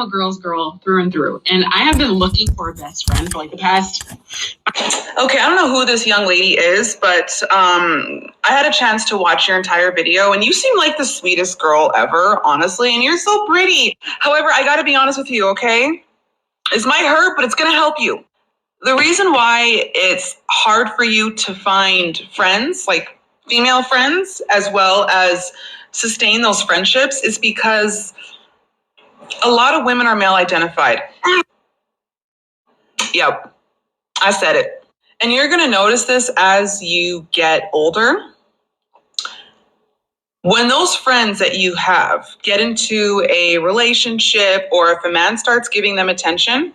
a girl's girl through and through, and I have been looking for a best friend for like the past. Okay, I don't know who this young lady is, but I had a chance to watch your entire video, and you seem like the sweetest girl ever, honestly, and you're so pretty. However, I gotta be honest with you, okay? This might hurt, but it's gonna help you. The reason why it's hard for you to find friends, like female friends, as well as sustain those friendships is because a lot of women are male identified. Yep, I said it. And you're going to notice this as you get older. When those friends that you have get into a relationship, or if a man starts giving them attention,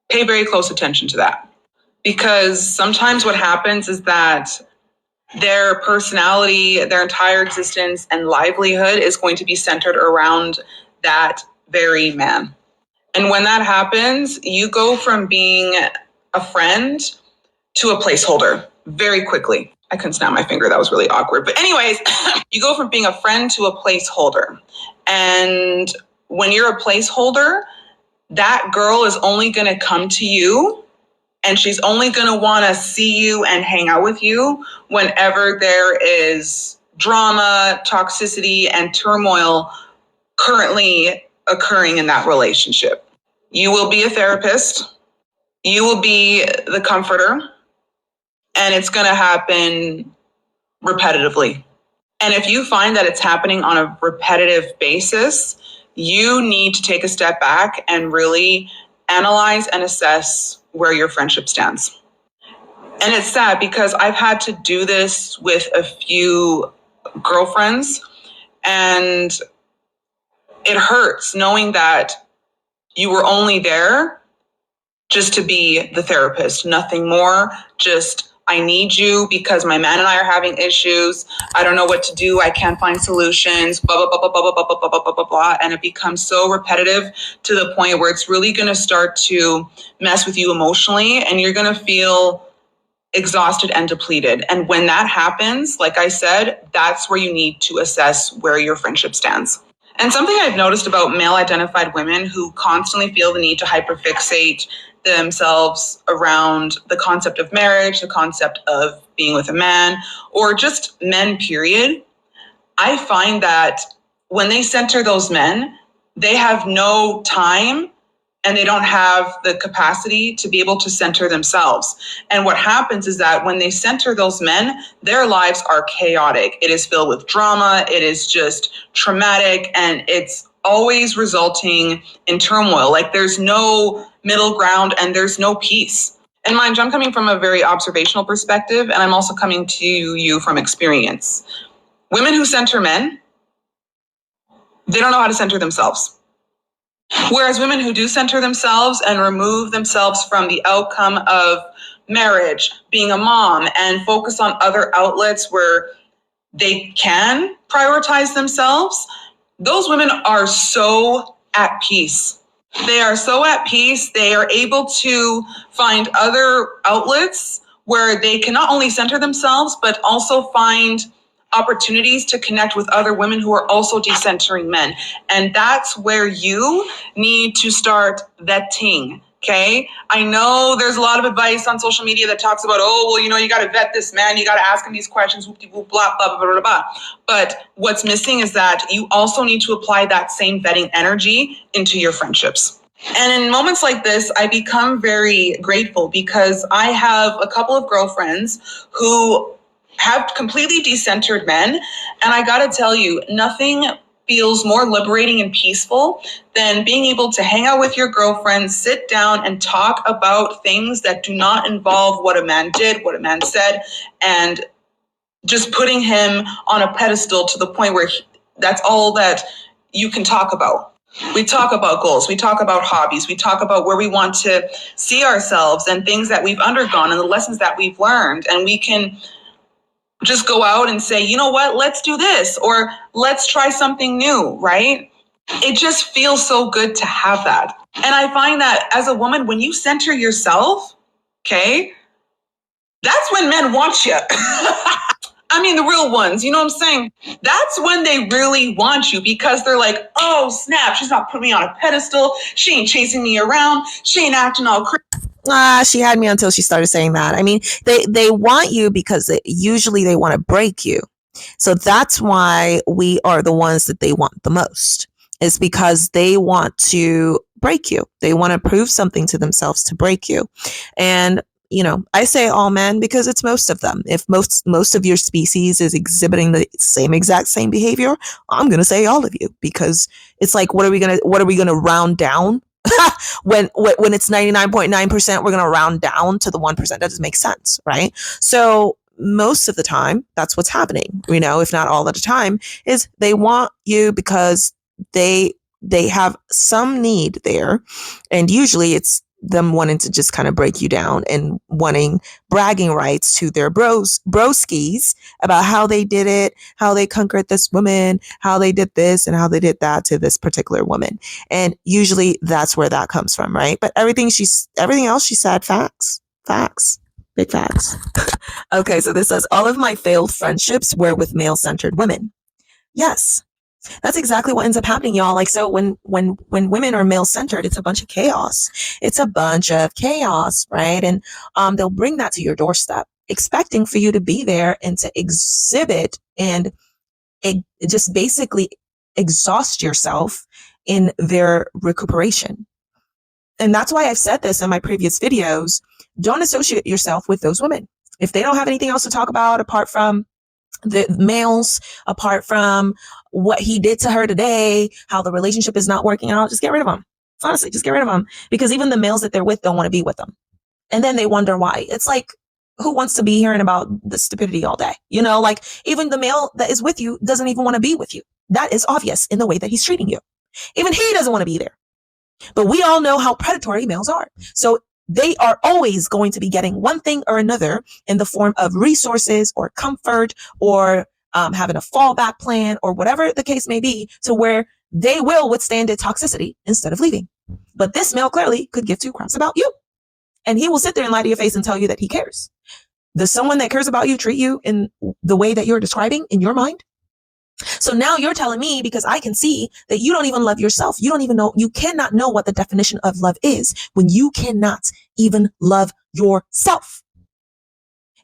pay very close attention to that. Because sometimes what happens is that their personality, their entire existence and livelihood is going to be centered around that very man. And when that happens, you go from being a friend to a placeholder very quickly. I couldn't snap my finger. That was really awkward. But anyways, you go from being a friend to a placeholder. And when you're a placeholder, that girl is only going to come to you, and she's only going to want to see you and hang out with you whenever there is drama, toxicity, and turmoil currently occurring in that relationship. You will be a therapist. You will be the comforter. And it's going to happen repetitively. And if you find that it's happening on a repetitive basis, you need to take a step back and really analyze and assess where your friendship stands. And it's sad because I've had to do this with a few girlfriends, and it hurts knowing that you were only there just to be the therapist, nothing more. Just, I need you because my man and I are having issues. I don't know what to do. I can't find solutions, blah, blah, blah, blah, blah, blah, blah, blah, blah, blah, blah. And it becomes so repetitive to the point where it's really going to start to mess with you emotionally, and you're going to feel exhausted and depleted. And when that happens, like I said, that's where you need to assess where your friendship stands. And something I've noticed about male-identified women who constantly feel the need to hyperfixate themselves around the concept of marriage, the concept of being with a man, or just men, period, I find that when they center those men, they have no time and they don't have the capacity to be able to center themselves. And what happens is that when they center those men, their lives are chaotic. It is filled with drama. It is just traumatic. And it's always resulting in turmoil. Like there's no middle ground and there's no peace. And mind you, I'm coming from a very observational perspective, and I'm also coming to you from experience. Women who center men, they don't know how to center themselves. Whereas women who do center themselves and remove themselves from the outcome of marriage, being a mom, and focus on other outlets where they can prioritize themselves, those women are so at peace. They are so at peace. They are able to find other outlets where they can not only center themselves, but also find opportunities to connect with other women who are also decentering men. And that's where you need to start vetting. Okay. I know there's a lot of advice on social media that talks about, oh, well, you got to vet this man. You got to ask him these questions, whoop, blah, blah, blah, blah, blah. But what's missing is that you also need to apply that same vetting energy into your friendships. And in moments like this, I become very grateful because I have a couple of girlfriends who have completely decentered men. And I got to tell you, nothing feels more liberating and peaceful than being able to hang out with your girlfriend, sit down and talk about things that do not involve what a man did, what a man said, and just putting him on a pedestal to the point where that's all that you can talk about. We talk about goals, we talk about hobbies, we talk about where we want to see ourselves and things that we've undergone and the lessons that we've learned. And we can just go out and say, you know what, let's do this, or let's try something new, right? It just feels so good to have that. And I find that as a woman, when you center yourself, okay, that's when men want you. I mean, the real ones, you know what I'm saying? That's when they really want you, because they're like, oh, snap, she's not putting me on a pedestal. She ain't chasing me around. She ain't acting all crazy. She had me until she started saying that. I mean, they want you because usually they want to break you. So that's why we are the ones that they want the most. Is because they want to break you. They want to prove something to themselves to break you. And I say all men because it's most of them. If most of your species is exhibiting the exact same behavior, I'm going to say all of you, because it's like, what are we going to round down? when it's 99.9%, we're going to round down to the 1%. That doesn't make sense, right? So most of the time, that's what's happening, if not all of the time, is they want you because they have some need there. And usually it's them wanting to just kind of break you down and wanting bragging rights to their broskies about how they did it, how they conquered this woman, how they did this and how they did that to this particular woman. And usually that's where that comes from, right? But everything else she said, facts, big facts. Okay, so this says, all of my failed friendships were with male-centered women. Yes. That's exactly what ends up happening, y'all. Like, so when women are male-centered, it's a bunch of chaos. It's a bunch of chaos, right? And they'll bring that to your doorstep, expecting for you to be there and to exhibit and just basically exhaust yourself in their recuperation. And that's why I've said this in my previous videos. Don't associate yourself with those women. If they don't have anything else to talk about apart from the males, apart from what he did to her today, how the relationship is not working out, just get rid of them. Honestly, just get rid of them, because even the males that they're with don't want to be with them. And then they wonder why. It's like, who wants to be hearing about the stupidity all day? Like, even the male that is with you doesn't even want to be with you. That is obvious in the way that he's treating you. Even he doesn't want to be there. But we all know how predatory males are. So they are always going to be getting one thing or another in the form of resources or comfort or having a fallback plan or whatever the case may be, to where they will withstand the toxicity instead of leaving. But this male clearly could give two craps about you. And he will sit there and lie to your face and tell you that he cares. Does someone that cares about you treat you in the way that you're describing in your mind? So now you're telling me, because I can see that you don't even love yourself. You don't even know, you cannot know what the definition of love is when you cannot even love yourself.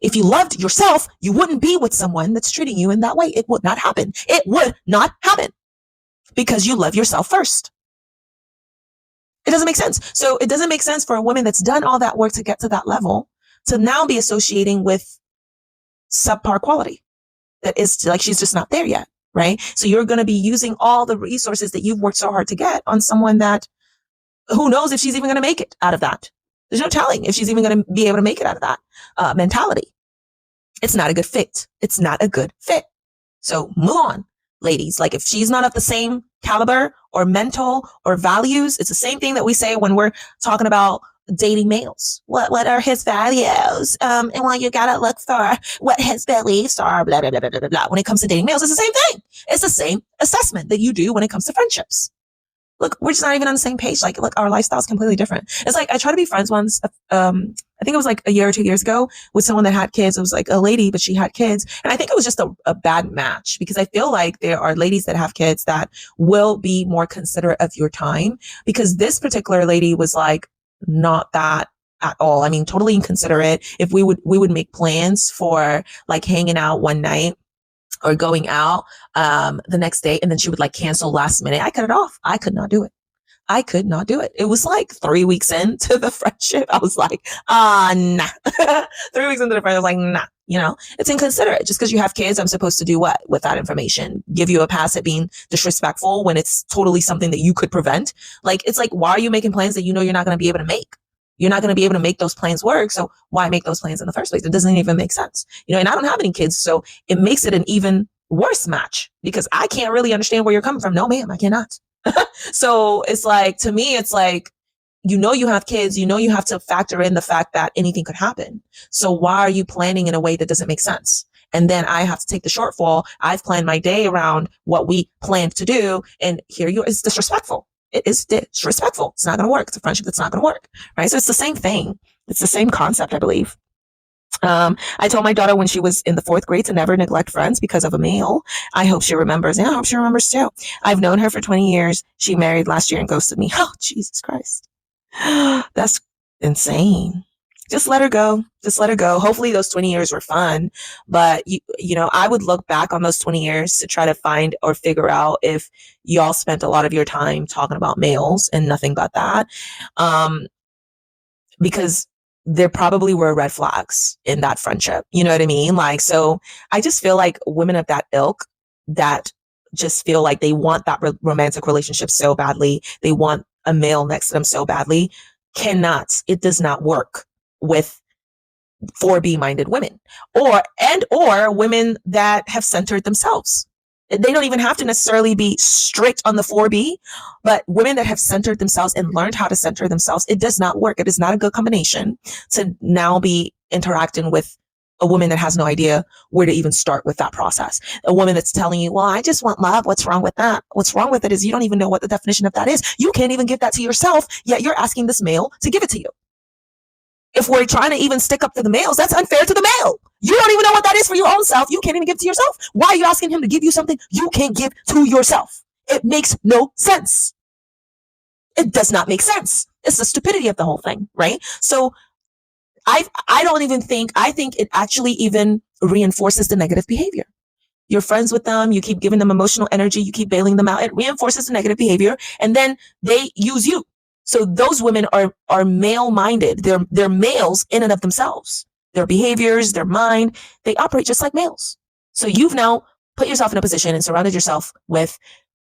If you loved yourself, you wouldn't be with someone that's treating you in that way. It would not happen. It would not happen, because you love yourself first. It doesn't make sense. So it doesn't make sense for a woman that's done all that work to get to that level to now be associating with subpar quality. That is like, she's just not there yet. Right? So you're going to be using all the resources that you've worked so hard to get on someone that, who knows if she's even going to make it out of that. There's no telling if she's even going to be able to make it out of that mentality. It's not a good fit. It's not a good fit. So move on, ladies. Like, if she's not of the same caliber or mental or values, it's the same thing that we say when we're talking about dating males. What are his values? And well, you gotta look for what his beliefs are, blah, blah, blah, blah, blah, blah. When it comes to dating males, it's the same thing. It's the same assessment that you do when it comes to friendships. Look, we're just not even on the same page. Like, look, our lifestyle is completely different. It's like, I tried to be friends once, I think it was like a year or 2 years ago, with someone that had kids. It was like a lady, but she had kids. And I think it was just a bad match, because I feel like there are ladies that have kids that will be more considerate of your time, because this particular lady was like, not that at all. I mean, totally inconsiderate. If we would make plans for like hanging out one night or going out the next day, and then she would like cancel last minute. I cut it off. I could not do it. It was like 3 weeks into the friendship. I was like, nah. 3 weeks into the friendship, I was like, nah. It's inconsiderate. Just because you have kids, I'm supposed to do what with that information? Give you a pass at being disrespectful when it's totally something that you could prevent? Like, it's like, why are you making plans that you know you're not going to be able to make? You're not going to be able to make those plans work. So why make those plans in the first place? It doesn't even make sense. And I don't have any kids, so it makes it an even worse match, because I can't really understand where you're coming from. No, ma'am, I cannot. So it's like, to me, it's like, you have kids, you have to factor in the fact that anything could happen. So why are you planning in a way that doesn't make sense? And then I have to take the shortfall. I've planned my day around what we planned to do. And it's disrespectful. It is disrespectful. It's not going to work. It's a friendship that's not going to work. Right. So it's the same thing. It's the same concept, I believe. I told my daughter when she was in the 4th grade to never neglect friends because of a male. I hope she remembers. Yeah, I hope she remembers too. I've known her for 20 years. She married last year and ghosted me. Oh, Jesus Christ. That's insane. Just let her go. Just let her go. Hopefully those 20 years were fun. But, you know, I would look back on those 20 years to try to find or figure out if y'all spent a lot of your time talking about males and nothing but that. Because there probably were red flags in that friendship. You know what I mean? Like, so I just feel like women of that ilk that just feel like they want that romantic relationship so badly, they want a male next to them so badly, it does not work with 4B minded women or women that have centered themselves. They don't even have to necessarily be strict on the 4B, but women that have centered themselves and learned how to center themselves, it does not work. It is not a good combination to now be interacting with a woman that has no idea where to even start with that process. A woman that's telling you, well, I just want love. What's wrong with that? What's wrong with it is you don't even know what the definition of that is. You can't even give that to yourself, yet you're asking this male to give it to you. If we're trying to even stick up to the males, that's unfair to the male. You don't even know what that is for your own self. You can't even give it to yourself. Why are you asking him to give you something you can't give to yourself? It makes no sense. It does not make sense. It's the stupidity of the whole thing, right? So I think it actually even reinforces the negative behavior. You're friends with them, you keep giving them emotional energy, you keep bailing them out. It reinforces the negative behavior, and then they use you. So those women are male-minded. They're males in and of themselves. Their behaviors, their mind, they operate just like males. So you've now put yourself in a position and surrounded yourself with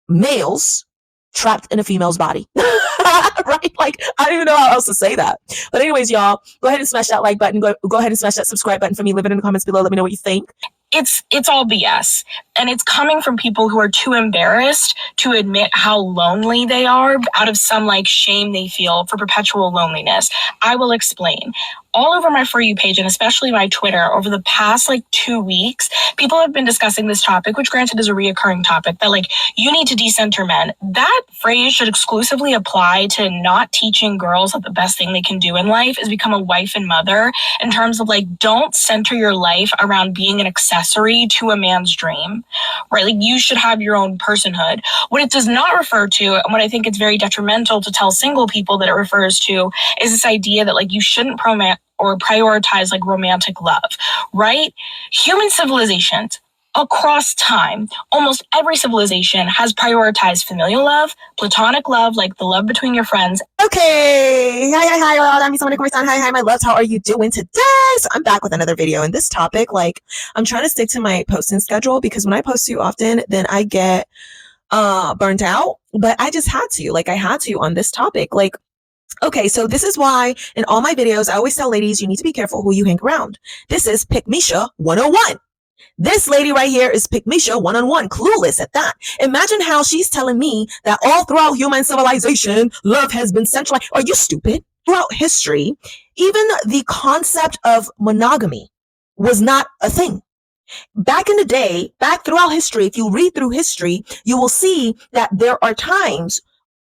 males trapped in a female's body. Right? Like, I don't even know how else to say that. But anyways, y'all, go ahead and smash that like button. Go ahead and smash that subscribe button for me. Leave it in the comments below. Let me know what you think. It's all BS. And it's coming from people who are too embarrassed to admit how lonely they are out of some like shame they feel for perpetual loneliness. I will explain. All over my For You page and especially my Twitter over the past 2 weeks, people have been discussing this topic, which granted is a reoccurring topic, that you need to decenter men. That phrase should exclusively apply to not teaching girls that the best thing they can do in life is become a wife and mother, in terms of don't center your life around being an accessory to a man's dream, right? You should have your own personhood. What it does not refer to, and what I think it's very detrimental to tell single people that it refers to, is this idea that you shouldn't prioritize romantic love, right? Human civilizations across time, almost every civilization has prioritized familial love, platonic love, the love between your friends. Okay. Hi. I'm Miss Corson. Hi, my loves. How are you doing today? So I'm back with another video. And this topic, I'm trying to stick to my posting schedule because when I post too often, then I get burnt out. But I just had to. I had to on this topic. Okay, so this is why in all my videos, I always tell ladies, you need to be careful who you hang around. This is Pick Misha 101. This lady right here is Pick Misha 101, clueless at that. Imagine how she's telling me that all throughout human civilization, love has been centralized. Are you stupid? Throughout history, even the concept of monogamy was not a thing. Back in the day, back throughout history, if you read through history, you will see that there are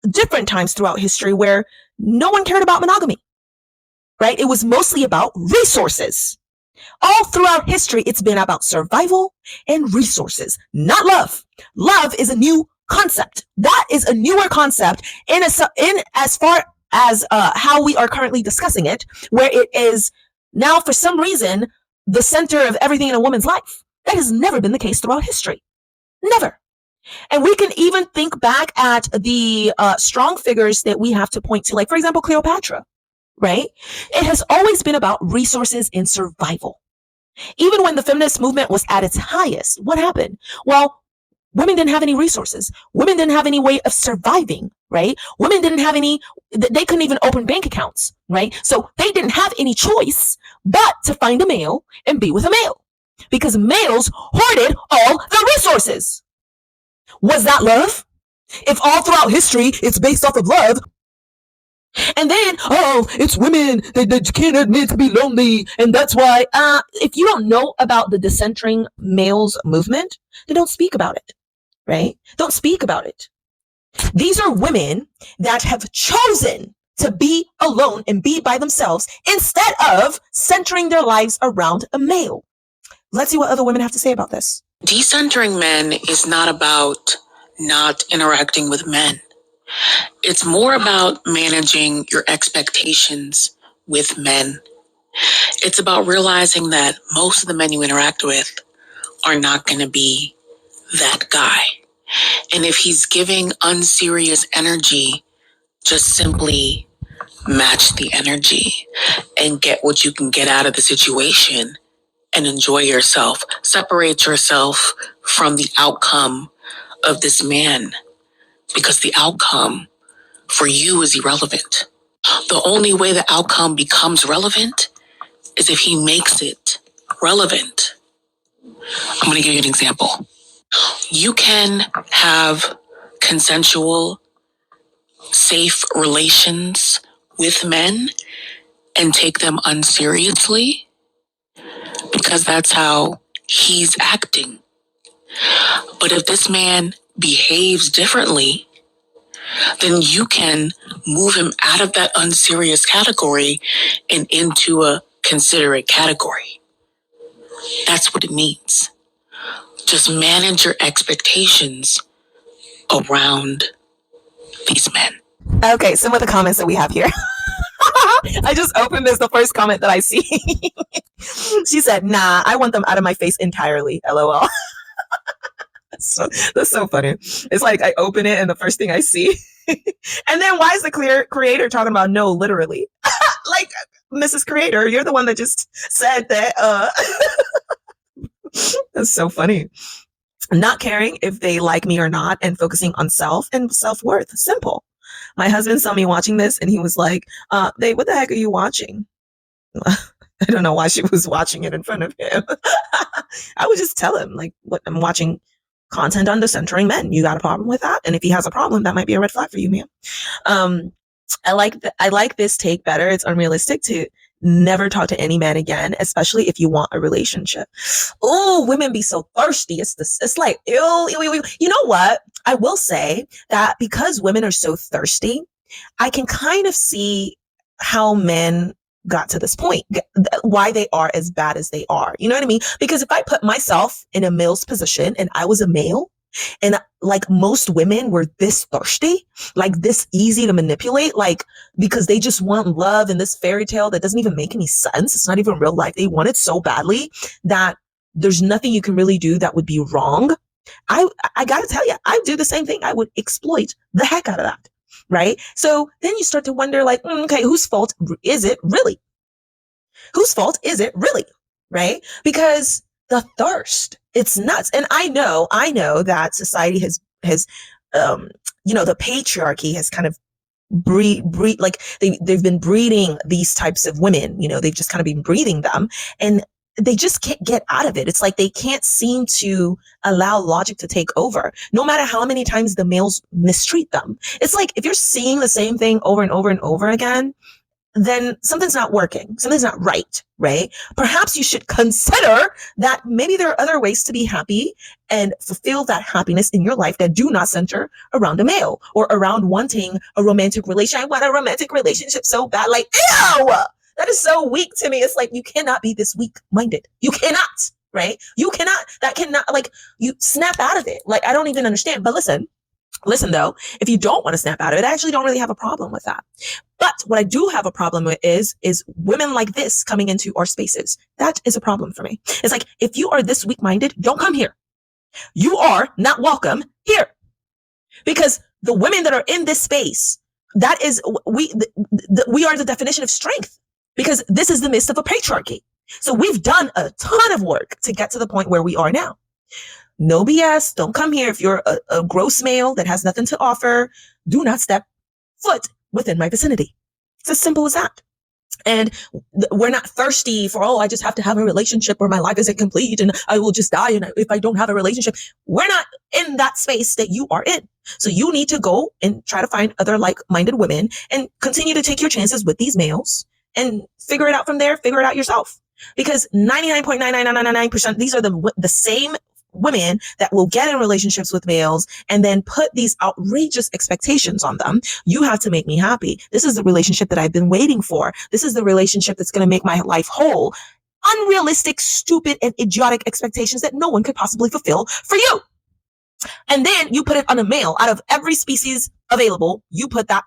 different times throughout history where no one cared about monogamy, right? It was mostly about resources. All throughout history, it's been about survival and resources, not love. Love is a new concept. That is a newer concept in as far as how we are currently discussing it, where it is now, for some reason, the center of everything in a woman's life. That has never been the case throughout history. Never. And we can even think back at the strong figures that we have to point to, for example, Cleopatra, right? It has always been about resources and survival. Even when the feminist movement was at its highest, what happened? Well, women didn't have any resources. Women didn't have any way of surviving, right? Women didn't have they couldn't even open bank accounts, right? So they didn't have any choice but to find a male and be with a male, because males hoarded all the resources. Was that love? If all throughout history it's based off of love, and then, it's women that can't admit to be lonely, and that's why, if you don't know about the decentering males movement, then don't speak about it, right? Don't speak about it. These are women that have chosen to be alone and be by themselves instead of centering their lives around a male. Let's see what other women have to say about this. Decentering men is not about not interacting with men. It's more about managing your expectations with men. It's about realizing that most of the men you interact with are not going to be that guy. And if he's giving unserious energy, just simply match the energy and get what you can get out of the situation and enjoy yourself. Separate yourself from the outcome of this man, because the outcome for you is irrelevant. The only way the outcome becomes relevant is if he makes it relevant. I'm going to give you an example. You can have consensual, safe relations with men and take them unseriously because that's how he's acting. But if this man behaves differently, then you can move him out of that unserious category and into a considerate category. That's what it means. Just manage your expectations around these men. Okay, some of the comments that we have here. I just opened this, the first comment that I see. She said, nah, I want them out of my face entirely. LOL. That's so funny. It's like I open it and the first thing I see. And then why is the creator talking about no, literally? Like, Mrs. Creator, you're the one that just said that. That's so funny. Not caring if they like me or not and focusing on self and self-worth. Simple. My husband saw me watching this and he was like, babe, what the heck are you watching? I don't know why she was watching it in front of him. I would just tell him, like, what I'm watching content on decentering men. You got a problem with that? And if he has a problem, that might be a red flag for you, ma'am. I like this take better. It's unrealistic to never talk to any man again, especially if you want a relationship. Oh, women be so thirsty. It's like, ew. You know what? I will say that because women are so thirsty, I can kind of see how men got to this point, why they are as bad as they are. You know what I mean? Because if I put myself in a male's position and I was a male, and like most women were this thirsty, like this easy to manipulate, like because they just want love in this fairy tale that doesn't even make any sense. It's not even real life. They want it so badly that there's nothing you can really do that would be wrong. I gotta tell you, I do the same thing. I would exploit the heck out of that. Right? So then you start to wonder, like, okay, whose fault is it really? Whose fault is it really? Right? Because the thirst, it's nuts. And I know that society has, the patriarchy has kind of breed, like they've been breeding these types of women, they've just kind of been breeding them and they just can't get out of it. It's like they can't seem to allow logic to take over, no matter how many times the males mistreat them. It's like if you're seeing the same thing over and over and over again, then something's not working. Something's not right, right? Perhaps you should consider that maybe there are other ways to be happy and fulfill that happiness in your life that do not center around a male or around wanting a romantic relationship. I want a romantic relationship so bad. Like, ew! That is so weak to me. It's like, you cannot be this weak-minded. You cannot, right? You cannot, like, you snap out of it. Like, I don't even understand. But listen though, if you don't want to snap out of it, I actually don't really have a problem with that. But what I do have a problem with is women like this coming into our spaces. That is a problem for me. It's like, if you are this weak-minded, don't come here. You are not welcome here. Because the women that are in this space, that is, we are the definition of strength. Because this is the midst of a patriarchy. So we've done a ton of work to get to the point where we are now. No BS. Don't come here. If you're a gross male that has nothing to offer, do not step foot within my vicinity. It's as simple as that. And we're not thirsty for, I just have to have a relationship or my life isn't complete and I will just die if I don't have a relationship. We're not in that space that you are in. So you need to go and try to find other like-minded women and continue to take your chances with these males and figure it out from there. Figure it out yourself. Because 99.99999%, these are the same women that will get in relationships with males and then put these outrageous expectations on them. You have to make me happy. This is the relationship that I've been waiting for. This is the relationship that's going to make my life whole. Unrealistic, stupid, and idiotic expectations that no one could possibly fulfill for you. And then you put it on a male. Out of every species available, you put that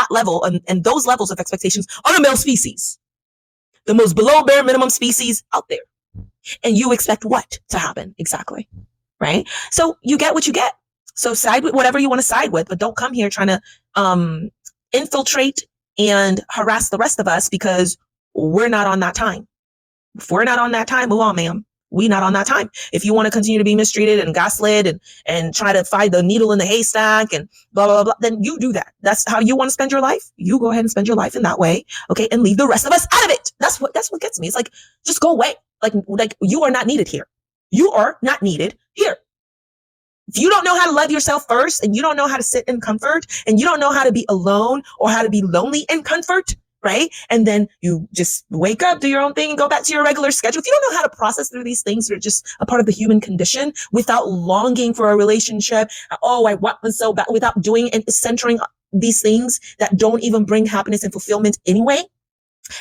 level and those levels of expectations on a male species, the most below bare minimum species out there. And you expect what to happen exactly, right? So you get what you get. So side with whatever you want to side with, but don't come here trying to infiltrate and harass the rest of us because we're not on that time. If we're not on that time, move on, ma'am. We not on that time. If you want to continue to be mistreated and gaslit and try to find the needle in the haystack and blah, blah, blah, then you do that. That's how you want to spend your life. You go ahead and spend your life in that way. Okay. And leave the rest of us out of it. That's what gets me. It's like, just go away. Like you are not needed here. You are not needed here. If you don't know how to love yourself first and you don't know how to sit in comfort and you don't know how to be alone or how to be lonely in comfort, right? And then you just wake up, do your own thing, and go back to your regular schedule. If you don't know how to process through these things that are just a part of the human condition without longing for a relationship, oh, I want this so bad, without doing and centering these things that don't even bring happiness and fulfillment anyway,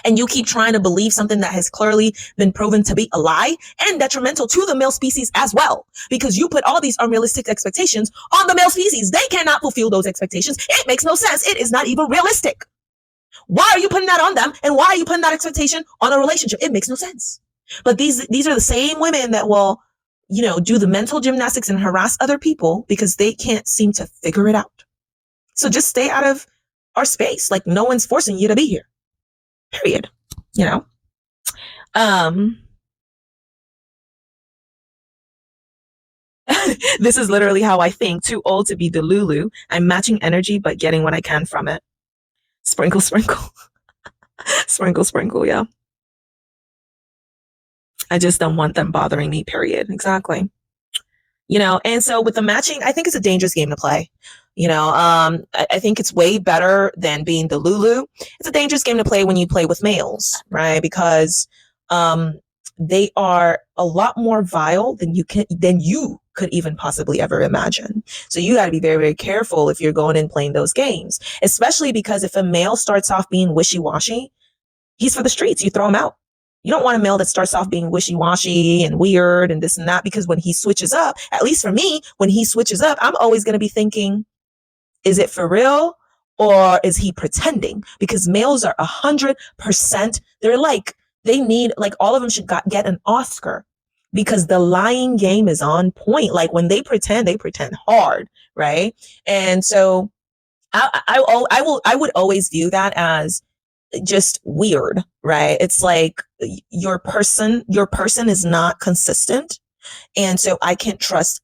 and you keep trying to believe something that has clearly been proven to be a lie and detrimental to the male species as well, because you put all these unrealistic expectations on the male species. They cannot fulfill those expectations. It makes no sense. It is not even realistic. Why are you putting that on them? And why are you putting that expectation on a relationship? It makes no sense. But these are the same women that will, do the mental gymnastics and harass other people because they can't seem to figure it out. So just stay out of our space. Like no one's forcing you to be here. Period. This is literally how I think. Too old to be Delulu. I'm matching energy, but getting what I can from it. Sprinkle, sprinkle. Sprinkle, sprinkle, yeah. I just don't want them bothering me, period. Exactly. And so with the matching, I think it's a dangerous game to play. I think it's way better than being the Lulu. It's a dangerous game to play when you play with males, right? Because they are a lot more vile than you could even possibly ever imagine. So you got to be very, very careful if you're going and playing those games, especially because if a male starts off being wishy-washy, he's for the streets. You throw him out. You don't want a male that starts off being wishy-washy and weird and this and that, because when he switches up, at least for me, when he switches up, I'm always going to be thinking, is it for real or is he pretending? Because males are 100%. They need, all of them should get an Oscar because the lying game is on point. Like when they pretend hard, right? And so I would always view that as just weird, right? It's like your person is not consistent. And so I can't trust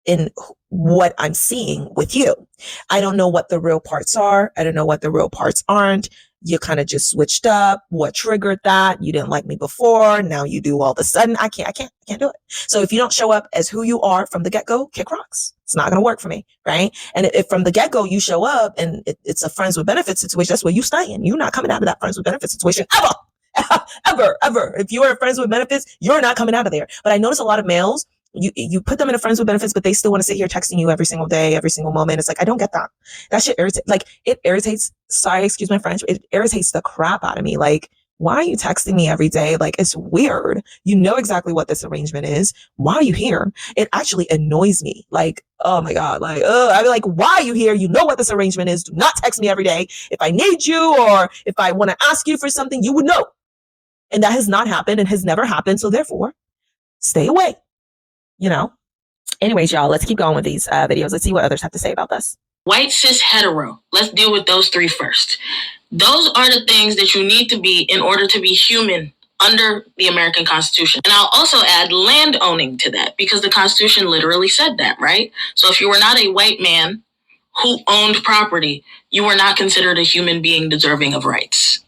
in what I'm seeing with you. I don't know what the real parts are. I don't know what the real parts aren't. You kind of just switched up. What triggered that? You didn't like me before. Now you do all of a sudden. I can't do it. So if you don't show up as who you are from the get-go, kick rocks. It's not going to work for me. Right. And if from the get-go you show up and it's a friends with benefits situation, that's where you staying. You're not coming out of that friends with benefits situation ever. ever. If you are friends with benefits, you're not coming out of there. But I notice a lot of males, you put them in a friends with benefits, but they still want to sit here texting you every single day, every single moment. It's like, I don't get that. That shit irritates. It irritates. Sorry, excuse my French. It irritates the crap out of me. Like, why are you texting me every day? Like, it's weird. You know exactly what this arrangement is. Why are you here? It actually annoys me. Like, oh my God. I'd be like, why are you here? You know what this arrangement is. Do not text me every day. If I need you or if I want to ask you for something, you would know. And that has not happened and has never happened. So therefore, stay away. Anyways, y'all, let's keep going with these videos. Let's see what others have to say about this. White cis hetero. Let's deal with those three first. Those are the things that you need to be in order to be human under the American Constitution. And I'll also add land owning to that because the Constitution literally said that, right? So if you were not a white man who owned property, you were not considered a human being deserving of rights.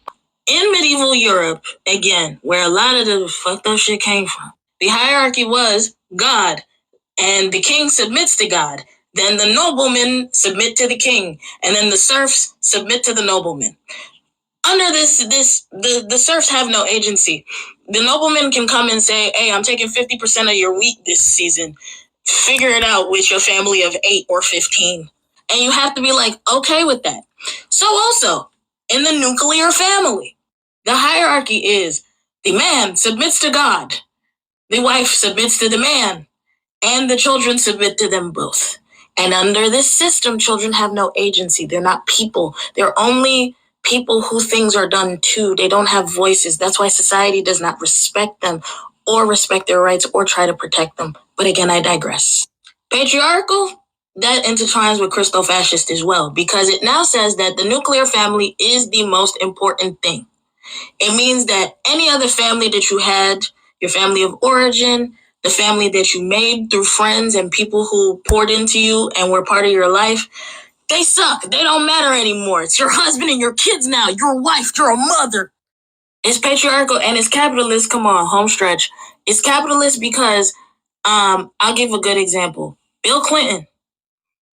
In medieval Europe, again, where a lot of the fucked up shit came from, the hierarchy was God, and the king submits to God. Then the noblemen submit to the king, and then the serfs submit to the noblemen. under the serfs have no agency. The nobleman can come and say, hey, I'm taking 50% of your wheat this season. Figure it out with your family of 8 or 15. And you have to be like, okay with that. So also, in the nuclear family, the hierarchy is the man submits to God, the wife submits to the man, and the children submit to them both. And under this system, children have no agency. They're not people. They're only people who things are done to. They don't have voices. That's why society does not respect them or respect their rights or try to protect them. But again, I digress. Patriarchal, that intertwines with Christo-fascist as well, because it now says that the nuclear family is the most important thing. It means that any other family that you had, your family of origin, the family that you made through friends and people who poured into you and were part of your life, they suck. They don't matter anymore. It's your husband and your kids now. Your wife, you're a mother. It's patriarchal and it's capitalist. Come on, home stretch. It's capitalist because I'll give a good example. Bill Clinton,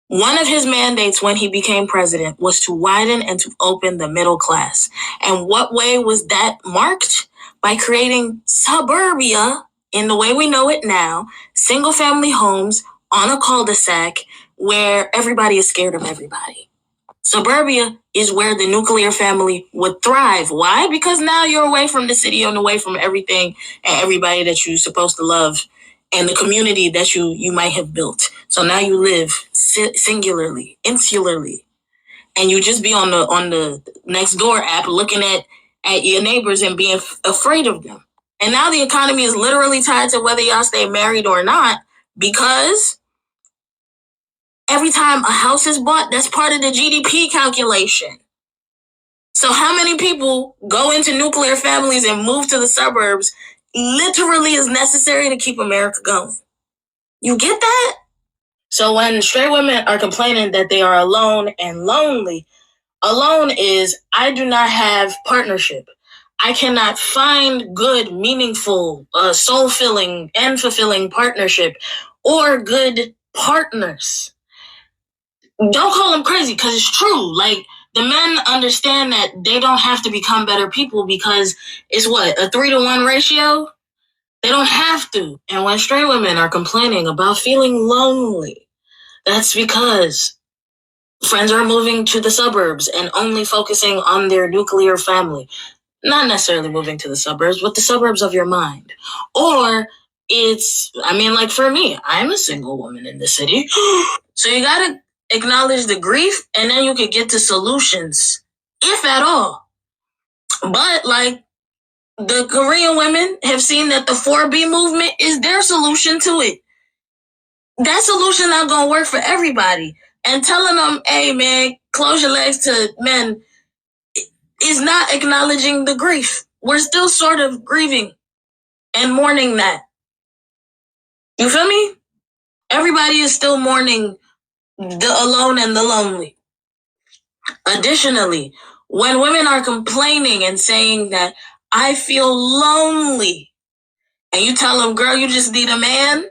one of his mandates when he became president was to widen and to open the middle class. And what way was that marked? By creating suburbia in the way we know it now, single family homes on a cul-de-sac where everybody is scared of everybody. Suburbia is where the nuclear family would thrive. Why? Because now you're away from the city and away from everything and everybody that you're supposed to love and the community that you might have built. So now you live singularly, insularly, and you just be on the next door app looking at your neighbors and being afraid of them. And now the economy is literally tied to whether y'all stay married or not, because every time a house is bought, that's part of the GDP calculation. So how many people go into nuclear families and move to the suburbs literally is necessary to keep America going? You get that? So when straight women are complaining that they are alone and lonely, alone is I do not have partnership. I cannot find good, meaningful, soul-filling and fulfilling partnership or good partners. Don't call them crazy because it's true. Like, the men understand that they don't have to become better people because it's what, a 3-to-1 ratio? They don't have to. And when straight women are complaining about feeling lonely, that's because friends are moving to the suburbs and only focusing on their nuclear family. Not necessarily moving to the suburbs, but the suburbs of your mind. Or like for me, I'm a single woman in the city. So you gotta acknowledge the grief and then you could get to solutions, if at all. But like the Korean women have seen that the 4B movement is their solution to it. That solution not gonna work for everybody. And telling them, hey man, close your legs to men is not acknowledging the grief. We're still sort of grieving and mourning that. You feel me? Everybody is still mourning the alone and the lonely. Additionally, when women are complaining and saying that I feel lonely, and you tell them, girl, you just need a man,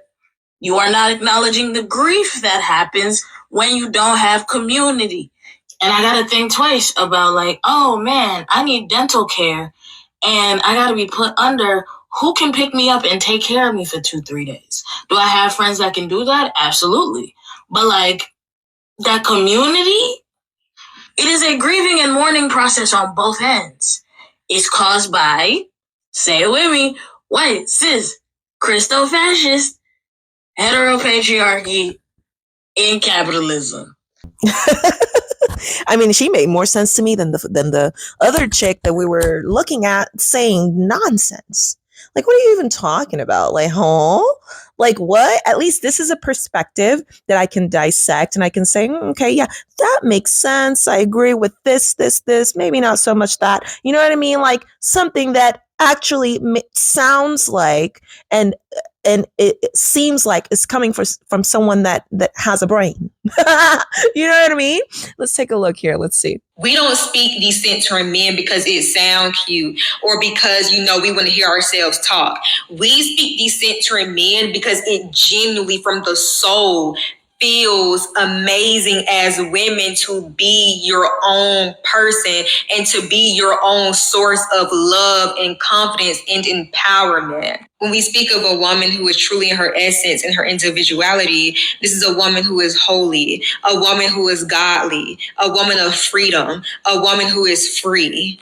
you are not acknowledging the grief that happens when you don't have community. And I gotta think twice about like, oh man, I need dental care and I gotta be put under. Who can pick me up and take care of me for 2-3 days? Do I have friends that can do that? Absolutely. But like that community, it is a grieving and mourning process on both ends. It's caused by, say it with me, white, cis, Christo-fascist, heteropatriarchy, in capitalism. I mean, she made more sense to me than the other chick that we were looking at saying nonsense. Like, what are you even talking about? Like, huh? Like, what? At least this is a perspective that I can dissect and I can say, okay, yeah, that makes sense. I agree with this, maybe not so much that. You know what I mean? Like something that actually sounds like and it seems like it's coming from someone that has a brain. You know what I mean? Let's take a look here. Let's see. We don't speak decentering men because it sounds cute or because, we want to hear ourselves talk. We speak decentering men because it genuinely from the soul feels amazing as women to be your own person and to be your own source of love and confidence and empowerment. When we speak of a woman who is truly in her essence and her individuality, this is a woman who is holy, a woman who is godly, a woman of freedom, a woman who is free.